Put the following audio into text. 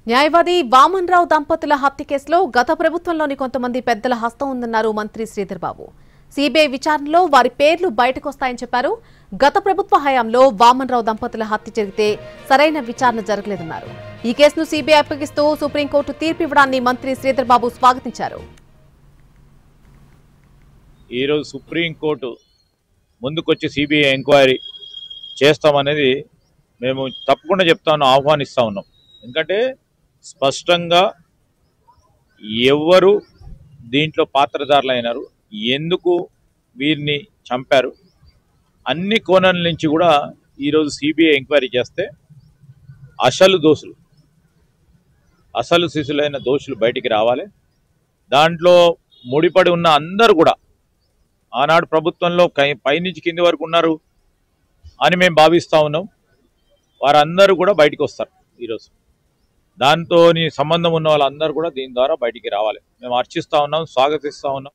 న్యాయవాది వామన్ రావు దంపతుల హత్య కేసులో గత ప్రభుత్వంలోని కొంతమంది పెద్దల హస్తం ఉందన్నారు మంత్రి శ్రీధర్ బాబు. సిబిఐ విచారణలో వారి పేర్లు బయటకొస్తాయని చెప్పారు. గత ప్రభుత్వ హయాంలో వామన్ రావు దంపతుల హత్య జరిగితే సరైన విచారణ జరగలేదన్నారు. ఈ కేసును సిబిఐ అప్పగిస్తూ సుప్రీంకోర్టు తీర్పు ఇవ్వడాన్ని మంత్రి శ్రీధర్ బాబు స్వాగతించారు. ఈ రోజు సుప్రీంకోర్టు ముందుకొచ్చి సిబిఐ ఎంక్వైరీ చేస్తామనేది మేము తప్పకుండా ఆహ్వానిస్తా ఉన్నాం. ఎందుకంటే స్పష్టంగా ఎవరు దీంట్లో పాత్రధారులైనారు, ఎందుకు వీరిని చంపారు, అన్ని కోణాల నుంచి కూడా ఈరోజు సిబిఐ ఎంక్వైరీ చేస్తే అసలు శిశులైన దోషులు బయటికి రావాలి. దాంట్లో ముడిపడి ఉన్న అందరూ కూడా ఆనాడు ప్రభుత్వంలో పైనుంచి కింది వరకు ఉన్నారు అని మేము భావిస్తూ ఉన్నాం. వారందరూ కూడా బయటికి వస్తారు. ఈరోజు దాంతో సంబంధం ఉన్న వాళ్ళందరూ కూడా దీని ద్వారా బయటికి రావాలి. మేము హర్షిస్తూ ఉన్నాం, స్వాగతిస్తూ ఉన్నాం.